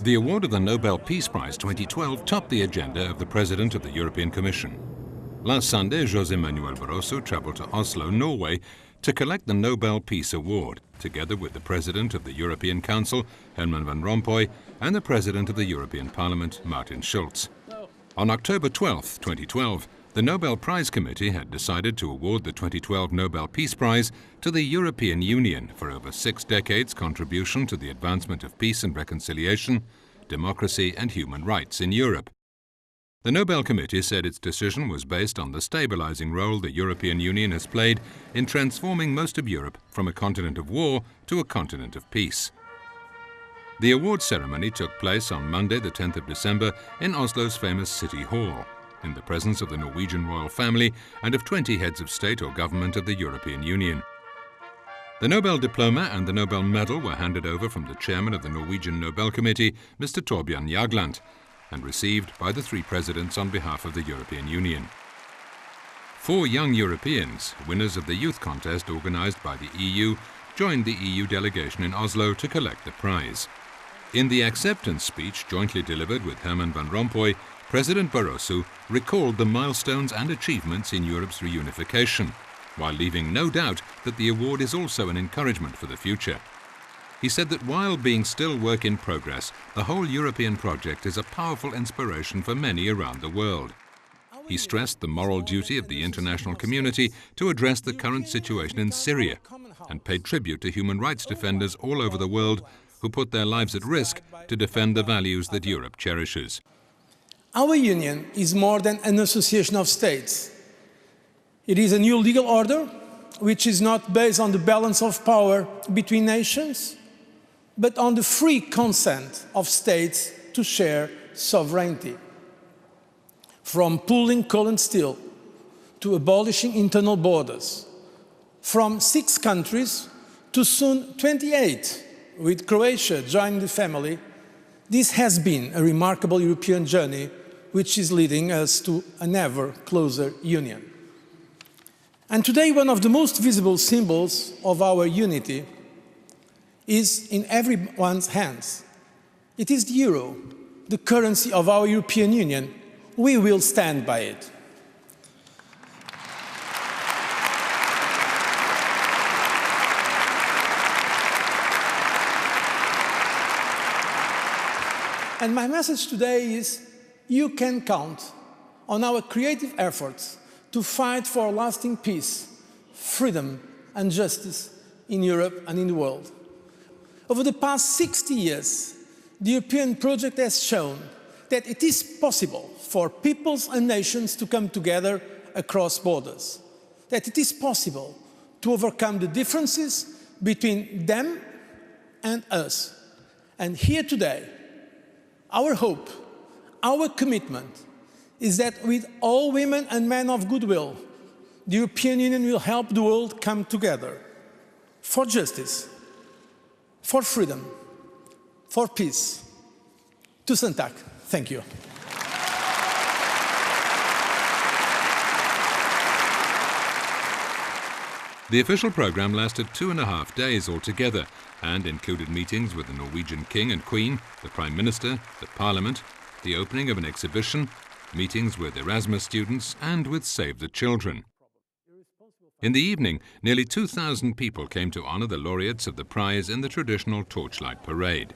The award of the Nobel Peace Prize 2012 topped the agenda of the President of the European Commission. Last Sunday, José Manuel Barroso travelled to Oslo, Norway, to collect the Nobel Peace Award, together with the President of the European Council, Herman Van Rompuy, and the President of the European Parliament, Martin Schulz. On October 12, 2012, the Nobel Prize Committee had decided to award the 2012 Nobel Peace Prize to the European Union for over 6 decades' contribution to the advancement of peace and reconciliation, democracy and human rights in Europe. The Nobel Committee said its decision was based on the stabilizing role the European Union has played in transforming most of Europe from a continent of war to a continent of peace. The award ceremony took place on Monday, the 10th of December, in Oslo's famous City Hall, in the presence of the Norwegian royal family and of 20 heads of state or government of the European Union. The Nobel Diploma and the Nobel Medal were handed over from the chairman of the Norwegian Nobel Committee, Mr. Thorbjørn Jagland, and received by the 3 presidents on behalf of the European Union. 4 young Europeans, winners of the youth contest organized by the EU, joined the EU delegation in Oslo to collect the prize. In the acceptance speech jointly delivered with Herman Van Rompuy, President Barroso recalled the milestones and achievements in Europe's reunification, while leaving no doubt that the award is also an encouragement for the future. He said that while being still work in progress, the whole European project is a powerful inspiration for many around the world. He stressed the moral duty of the international community to address the current situation in Syria and paid tribute to human rights defenders all over the world who put their lives at risk to defend the values that Europe cherishes. Our union is more than an association of states. It is a new legal order which is not based on the balance of power between nations, but on the free consent of states to share sovereignty. From pooling coal and steel to abolishing internal borders, from 6 countries to soon 28, with Croatia joining the family, this has been a remarkable European journey which is leading us to an ever closer union. And today, one of the most visible symbols of our unity is in everyone's hands. It is the euro, the currency of our European Union. We will stand by it. And my message today is, you can count on our creative efforts to fight for lasting peace, freedom and justice in Europe and in the world. Over the past 60 years, the European project has shown that it is possible for peoples and nations to come together across borders, that it is possible to overcome the differences between them and us. And here today, our hope, our commitment is that with all women and men of goodwill, the European Union will help the world come together for justice, for freedom, for peace. Tusen takk. Thank you. The official program lasted 2.5 days altogether and included meetings with the Norwegian King and Queen, the Prime Minister, the Parliament, the opening of an exhibition, meetings with Erasmus students and with Save the Children. In the evening, nearly 2,000 people came to honor the laureates of the prize in the traditional torchlight parade.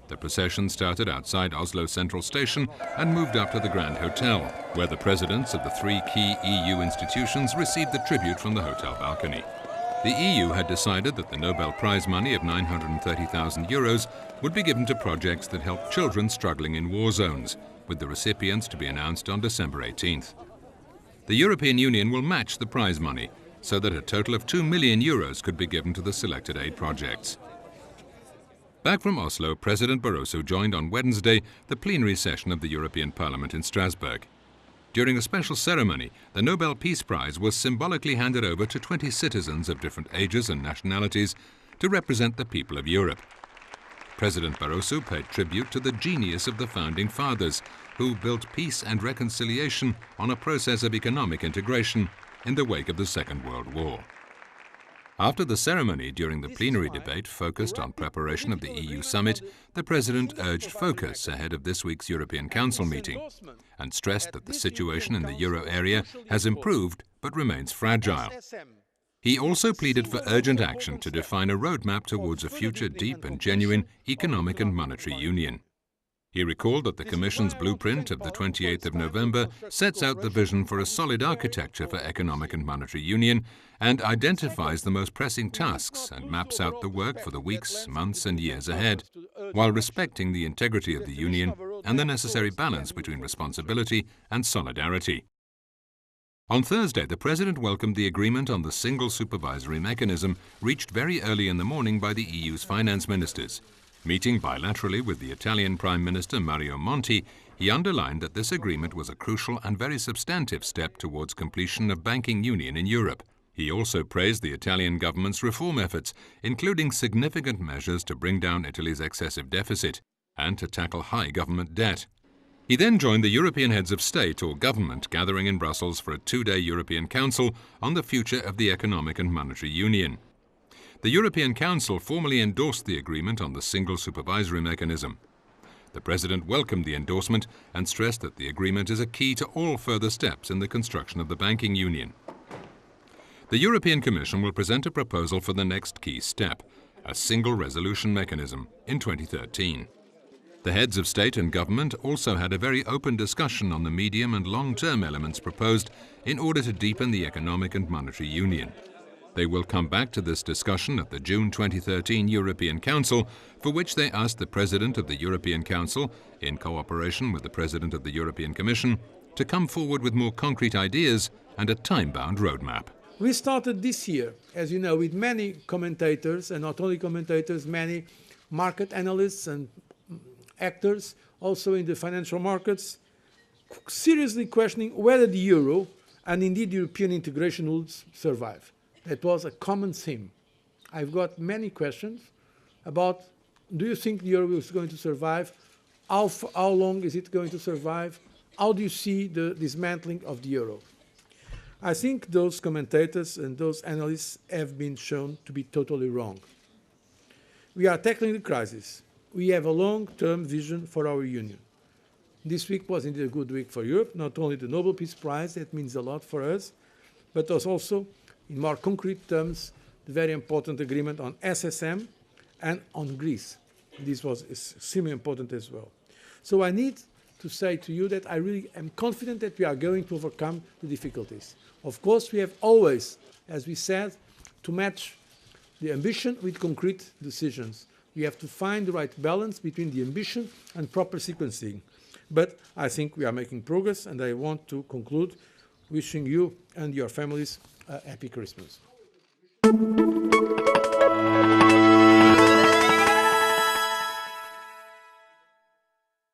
The procession started outside Oslo Central Station and moved up to the Grand Hotel, where the presidents of the 3 key EU institutions received the tribute from the hotel balcony. The EU had decided that the Nobel Prize money of €930,000 would be given to projects that help children struggling in war zones, with the recipients to be announced on December 18th. The European Union will match the prize money, so that a total of €2 million could be given to the selected 8 projects. Back from Oslo, President Barroso joined on Wednesday the plenary session of the European Parliament in Strasbourg. During a special ceremony, the Nobel Peace Prize was symbolically handed over to 20 citizens of different ages and nationalities to represent the people of Europe. President Barroso paid tribute to the genius of the Founding Fathers, who built peace and reconciliation on a process of economic integration in the wake of the Second World War. After the ceremony, during the plenary debate focused on preparation of the EU summit, the President urged focus ahead of this week's European Council meeting and stressed that the situation in the euro area has improved but remains fragile. He also pleaded for urgent action to define a roadmap towards a future deep and genuine economic and monetary union. He recalled that the Commission's blueprint of the 28th of November sets out the vision for a solid architecture for economic and monetary union and identifies the most pressing tasks and maps out the work for the weeks, months and years ahead, while respecting the integrity of the union and the necessary balance between responsibility and solidarity. On Thursday, the President welcomed the agreement on the single supervisory mechanism reached very early in the morning by the EU's finance ministers. Meeting bilaterally with the Italian Prime Minister Mario Monti, he underlined that this agreement was a crucial and very substantive step towards completion of banking union in Europe. He also praised the Italian government's reform efforts, including significant measures to bring down Italy's excessive deficit and to tackle high government debt. He then joined the European heads of state or government gathering in Brussels for a two-day European Council on the future of the economic and monetary union. The European Council formally endorsed the agreement on the single supervisory mechanism. The President welcomed the endorsement and stressed that the agreement is a key to all further steps in the construction of the banking union. The European Commission will present a proposal for the next key step, a single resolution mechanism, in 2013. The heads of state and government also had a very open discussion on the medium and long-term elements proposed in order to deepen the economic and monetary union. They will come back to this discussion at the June 2013 European Council, for which they asked the President of the European Council, in cooperation with the President of the European Commission, to come forward with more concrete ideas and a time-bound roadmap. We started this year, as you know, with many commentators, and not only commentators, many market analysts and actors, also in the financial markets, seriously questioning whether the euro and indeed European integration would survive. That was a common theme. I've got many questions about, do you think the euro is going to survive? How long is it going to survive? How do you see the dismantling of the euro? I think those commentators and those analysts have been shown to be totally wrong. We are tackling the crisis. We have a long-term vision for our union. This week was indeed a good week for Europe, not only the Nobel Peace Prize, that means a lot for us, but also, in more concrete terms, the very important agreement on SSM and on Greece. This was extremely important as well. So I need to say to you that I really am confident that we are going to overcome the difficulties. Of course, we have always, as we said, to match the ambition with concrete decisions. We have to find the right balance between the ambition and proper sequencing. But I think we are making progress, and I want to conclude wishing you and your families a happy Christmas.